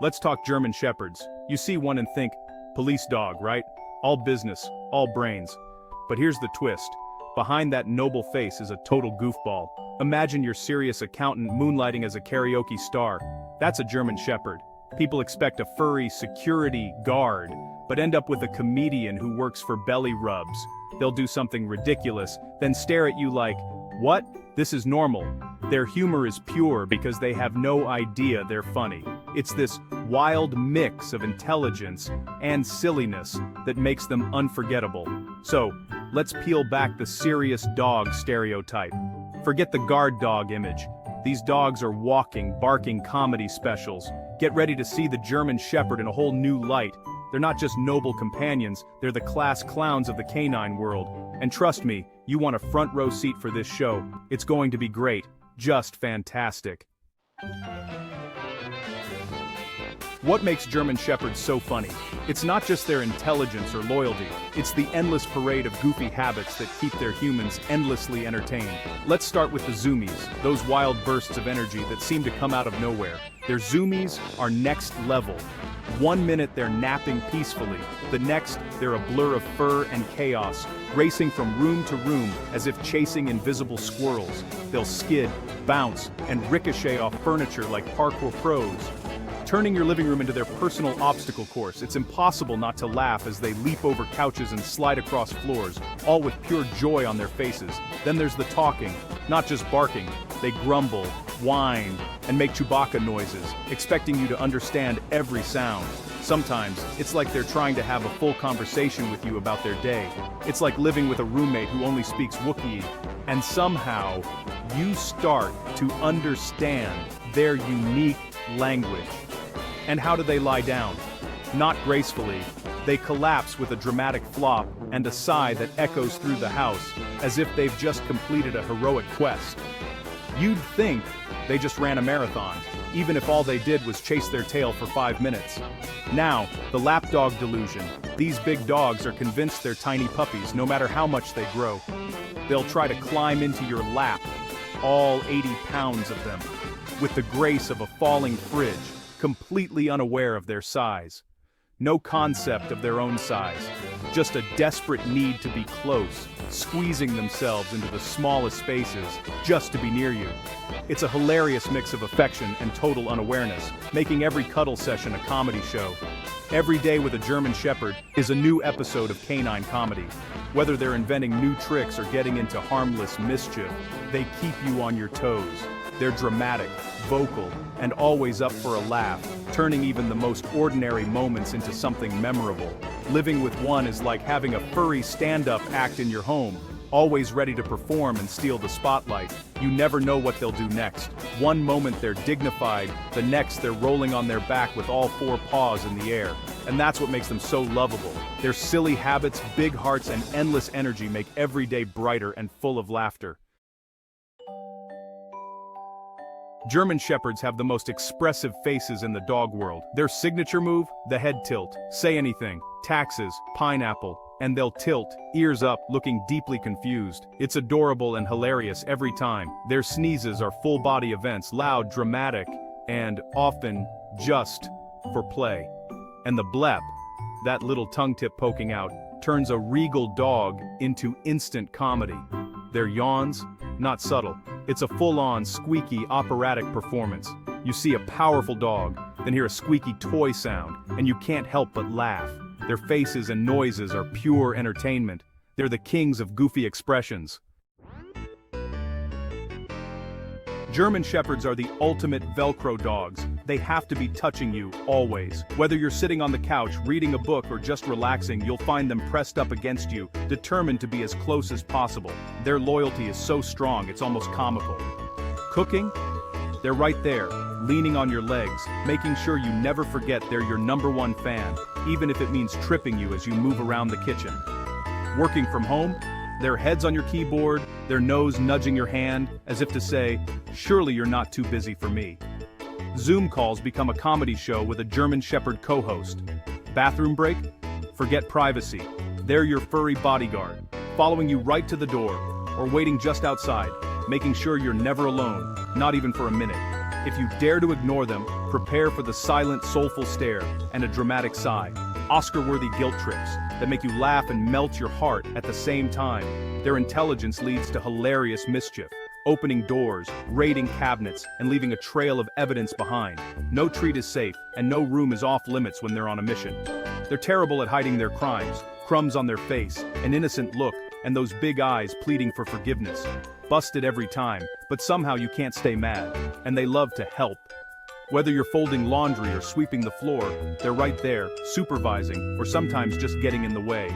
Let's talk German Shepherds. You see one and think, police dog, right? All business, all brains. But here's the twist. Behind that noble face is a total goofball. Imagine your serious accountant moonlighting as a karaoke star. That's a German Shepherd. People expect a furry security guard, but end up with a comedian who works for belly rubs. They'll do something ridiculous, then stare at you like, what? This is normal. Their humor is pure because they have no idea they're funny. It's this wild mix of intelligence and silliness that makes them unforgettable. So, let's peel back the serious dog stereotype. Forget the guard dog image. These dogs are walking, barking comedy specials. Get ready to see the German Shepherd in a whole new light. They're not just noble companions, they're the class clowns of the canine world. And trust me, you want a front row seat for this show. It's going to be great. Just fantastic. What makes German Shepherds so funny? It's not just their intelligence or loyalty, it's the endless parade of goofy habits that keep their humans endlessly entertained. Let's start with the zoomies, those wild bursts of energy that seem to come out of nowhere. Their zoomies are next level. 1 minute they're napping peacefully, the next they're a blur of fur and chaos, racing from room to room as if chasing invisible squirrels. They'll skid, bounce, and ricochet off furniture like parkour pros. Turning your living room into their personal obstacle course, it's impossible not to laugh as they leap over couches and slide across floors, all with pure joy on their faces. Then there's the talking, not just barking. They grumble, whine, and make Chewbacca noises, expecting you to understand every sound. Sometimes, it's like they're trying to have a full conversation with you about their day. It's like living with a roommate who only speaks Wookiee, and somehow, you start to understand their unique language. And how do they lie down? Not gracefully. They collapse with a dramatic flop and a sigh that echoes through the house, as if they've just completed a heroic quest. You'd think they just ran a marathon, even if all they did was chase their tail for 5 minutes. Now, the lapdog delusion. These big dogs are convinced they're tiny puppies, no matter how much they grow. They'll try to climb into your lap, all 80 pounds of them, with the grace of a falling fridge, completely unaware of their size. No concept of their own size, just a desperate need to be close, squeezing themselves into the smallest spaces just to be near you. It's a hilarious mix of affection and total unawareness, making every cuddle session a comedy show. Every day with a German Shepherd is a new episode of canine comedy. Whether they're inventing new tricks or getting into harmless mischief, they keep you on your toes. They're dramatic, vocal, and always up for a laugh, turning even the most ordinary moments into something memorable. Living with one is like having a furry stand-up act in your home, always ready to perform and steal the spotlight. You never know what they'll do next. One moment they're dignified, the next they're rolling on their back with all 4 paws in the air. And that's what makes them so lovable. Their silly habits, big hearts, and endless energy make every day brighter and full of laughter. German Shepherds have the most expressive faces in the dog world. Their signature move? The head tilt. Say anything. Taxes, pineapple, and they'll tilt, ears up, looking deeply confused. It's adorable and hilarious every time. Their sneezes are full-body events, loud, dramatic, and often just for play. And the blep, that little tongue tip poking out, turns a regal dog into instant comedy. Their yawns? Not subtle. It's a full-on, squeaky, operatic performance. You see a powerful dog, then hear a squeaky toy sound, and you can't help but laugh. Their faces and noises are pure entertainment. They're the kings of goofy expressions. German Shepherds are the ultimate Velcro dogs. They have to be touching you, always. Whether you're sitting on the couch, reading a book, or just relaxing, you'll find them pressed up against you, determined to be as close as possible. Their loyalty is so strong, it's almost comical. Cooking? They're right there, leaning on your legs, making sure you never forget they're your #1 fan, even if it means tripping you as you move around the kitchen. Working from home? Their heads on your keyboard, their nose nudging your hand, as if to say, surely you're not too busy for me. Zoom calls become a comedy show with a German Shepherd co-host. Bathroom break? Forget privacy. They're your furry bodyguard, following you right to the door, or waiting just outside, making sure you're never alone, not even for a minute. If you dare to ignore them, Prepare for the silent, soulful stare and a dramatic sigh. Oscar-worthy guilt trips that make you laugh and melt your heart at the same time. Their intelligence leads to hilarious mischief, opening doors, raiding cabinets, and leaving a trail of evidence behind. No treat is safe, and no room is off limits when they're on a mission. They're terrible at hiding their crimes, crumbs on their face, an innocent look, and those big eyes pleading for forgiveness. Busted every time, but somehow you can't stay mad, and they love to help. Whether you're folding laundry or sweeping the floor, they're right there, supervising, or sometimes just getting in the way.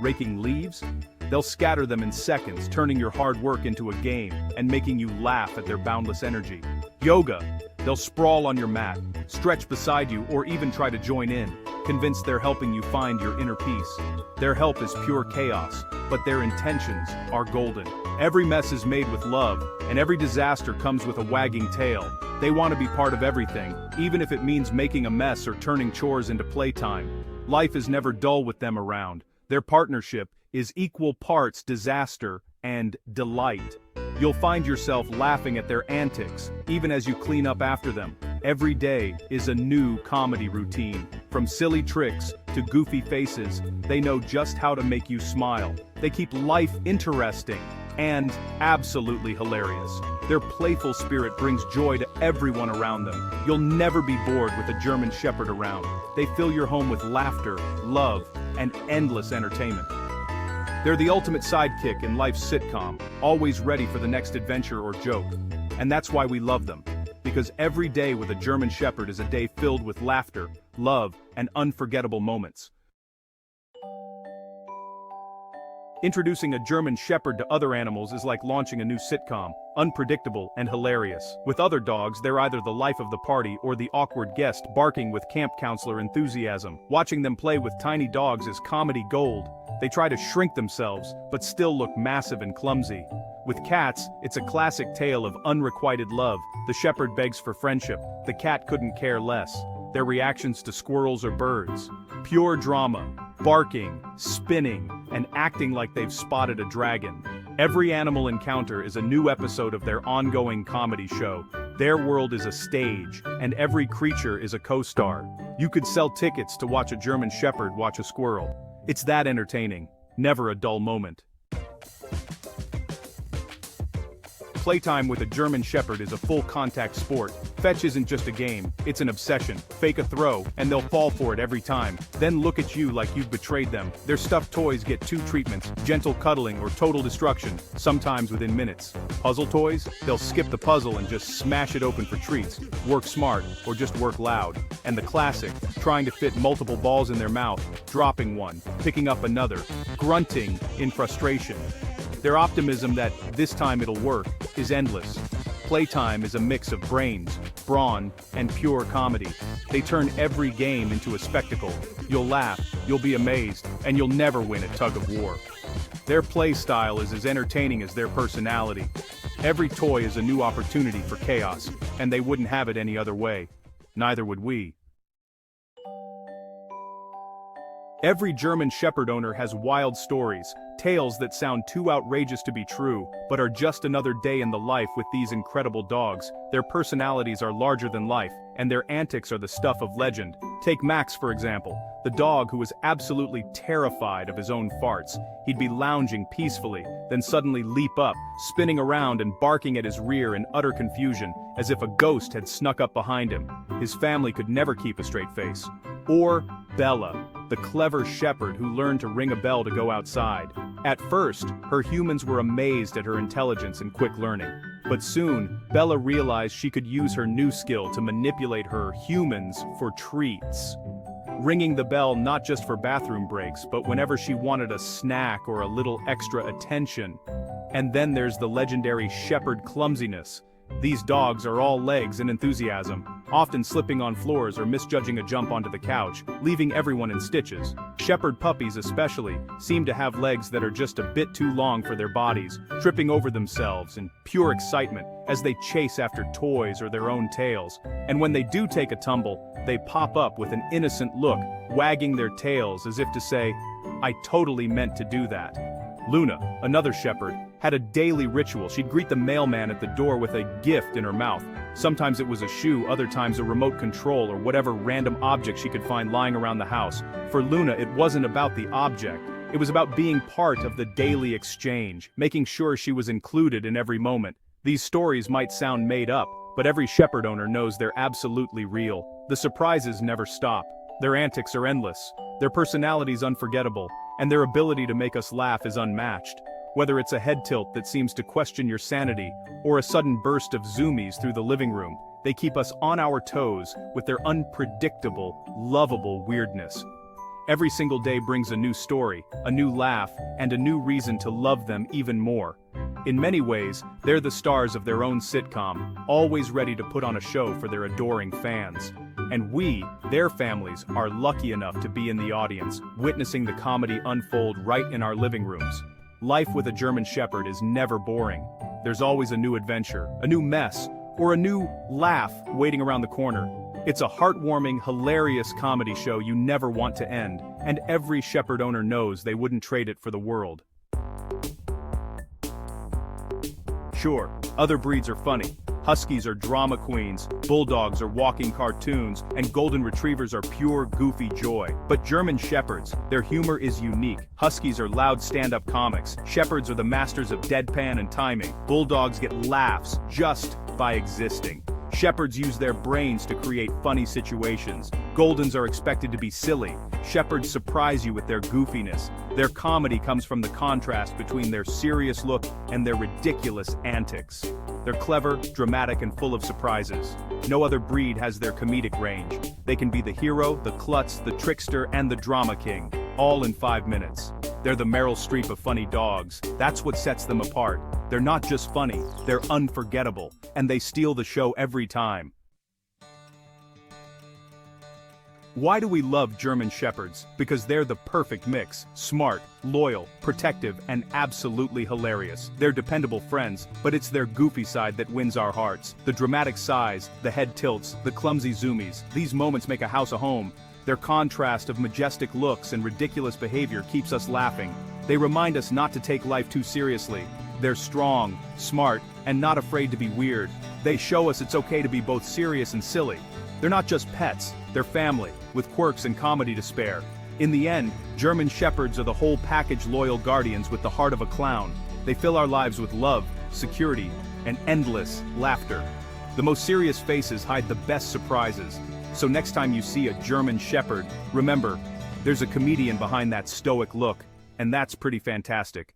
Raking leaves? They'll scatter them in seconds, turning your hard work into a game, and making you laugh at their boundless energy. Yoga? They'll sprawl on your mat, stretch beside you, or even try to join in, convinced they're helping you find your inner peace. Their help is pure chaos, but their intentions are golden. Every mess is made with love, and every disaster comes with a wagging tail. They want to be part of everything, even if it means making a mess or turning chores into playtime. Life is never dull with them around. Their partnership is equal parts disaster and delight. You'll find yourself laughing at their antics, even as you clean up after them. Every day is a new comedy routine. From silly tricks to goofy faces, they know just how to make you smile. They keep life interesting and absolutely hilarious. Their playful spirit brings joy to everyone around them. You'll never be bored with a German Shepherd around. They fill your home with laughter, love, and endless entertainment. They're the ultimate sidekick in life's sitcom, always ready for the next adventure or joke. And that's why we love them. Because every day with a German Shepherd is a day filled with laughter, love, and unforgettable moments. Introducing a German Shepherd to other animals is like launching a new sitcom, unpredictable and hilarious. With other dogs, they're either the life of the party or the awkward guest barking with camp counselor enthusiasm. Watching them play with tiny dogs is comedy gold. They try to shrink themselves, but still look massive and clumsy. With cats, it's a classic tale of unrequited love. The shepherd begs for friendship. The cat couldn't care less. Their reactions to squirrels or birds. Pure drama, barking, spinning, and acting like they've spotted a dragon. Every animal encounter is a new episode of their ongoing comedy show. Their world is a stage, and every creature is a co-star. You could sell tickets to watch a German Shepherd watch a squirrel. It's that entertaining, never a dull moment. Playtime with a German Shepherd is a full-contact sport. Fetch isn't just a game, it's an obsession. Fake a throw, and they'll fall for it every time. Then look at you like you've betrayed them. Their stuffed toys get 2 treatments, gentle cuddling or total destruction, sometimes within minutes. Puzzle toys? They'll skip the puzzle and just smash it open for treats. Work smart, or just work loud. And the classic, trying to fit multiple balls in their mouth, dropping one, picking up another, grunting in frustration. Their optimism that, this time it'll work, is endless. Playtime is a mix of brains, brawn, and pure comedy. They turn every game into a spectacle. You'll laugh, you'll be amazed, and you'll never win at tug of war. Their play style is as entertaining as their personality. Every toy is a new opportunity for chaos, and they wouldn't have it any other way. Neither would we. Every German Shepherd owner has wild stories, tales that sound too outrageous to be true, but are just another day in the life with these incredible dogs. Their personalities are larger than life, and their antics are the stuff of legend. Take Max, for example, the dog who was absolutely terrified of his own farts. He'd be lounging peacefully, then suddenly leap up, spinning around and barking at his rear in utter confusion, as if a ghost had snuck up behind him. His family could never keep a straight face. Or Bella, the clever shepherd who learned to ring a bell to go outside. At first, her humans were amazed at her intelligence and quick learning. But soon, Bella realized she could use her new skill to manipulate her humans for treats. Ringing the bell not just for bathroom breaks, but whenever she wanted a snack or a little extra attention. And then there's the legendary shepherd clumsiness. These dogs are all legs and enthusiasm, often slipping on floors or misjudging a jump onto the couch, leaving everyone in stitches. Shepherd puppies especially seem to have legs that are just a bit too long for their bodies, tripping over themselves in pure excitement as they chase after toys or their own tails. And when they do take a tumble, they pop up with an innocent look, wagging their tails as if to say, "I totally meant to do that." Luna, another shepherd, had a daily ritual. She'd greet the mailman at the door with a gift in her mouth, Sometimes it was a shoe, other times a remote control or whatever random object she could find lying around the house. For Luna, it wasn't about the object. It was about being part of the daily exchange, making sure she was included in every moment. These stories might sound made up, but every shepherd owner knows they're absolutely real. The surprises never stop. Their antics are endless. Their personalities unforgettable, and their ability to make us laugh is unmatched. Whether it's a head tilt that seems to question your sanity, or a sudden burst of zoomies through the living room, they keep us on our toes with their unpredictable, lovable weirdness. Every single day brings a new story, a new laugh, and a new reason to love them even more. In many ways, they're the stars of their own sitcom, always ready to put on a show for their adoring fans. And we, their families, are lucky enough to be in the audience, witnessing the comedy unfold right in our living rooms. Life with a German Shepherd is never boring. There's always a new adventure, a new mess, or a new laugh waiting around the corner. It's a heartwarming, hilarious comedy show you never want to end, and every shepherd owner knows they wouldn't trade it for the world. Sure, other breeds are funny. Huskies are drama queens, bulldogs are walking cartoons, and golden retrievers are pure goofy joy. But German Shepherds, their humor is unique. Huskies are loud stand-up comics, Shepherds are the masters of deadpan and timing, bulldogs get laughs just by existing. Shepherds use their brains to create funny situations. Goldens are expected to be silly. Shepherds surprise you with their goofiness. Their comedy comes from the contrast between their serious look and their ridiculous antics. They're clever, dramatic, and full of surprises. No other breed has their comedic range. They can be the hero, the klutz, the trickster, and the drama king, all in 5 minutes. They're the Meryl Streep of funny dogs. That's what sets them apart. They're not just funny, they're unforgettable, and they steal the show every time. Why do we love German Shepherds? Because they're the perfect mix. Smart, loyal, protective, and absolutely hilarious. They're dependable friends, but it's their goofy side that wins our hearts. The dramatic sighs, the head tilts, the clumsy zoomies. These moments make a house a home. Their contrast of majestic looks and ridiculous behavior keeps us laughing. They remind us not to take life too seriously. They're strong, smart, and not afraid to be weird. They show us it's okay to be both serious and silly. They're not just pets, they're family, with quirks and comedy to spare. In the end, German Shepherds are the whole package loyal guardians with the heart of a clown. They fill our lives with love, security, and endless laughter. The most serious faces hide the best surprises. So next time you see a German Shepherd, remember, there's a comedian behind that stoic look, and that's pretty fantastic.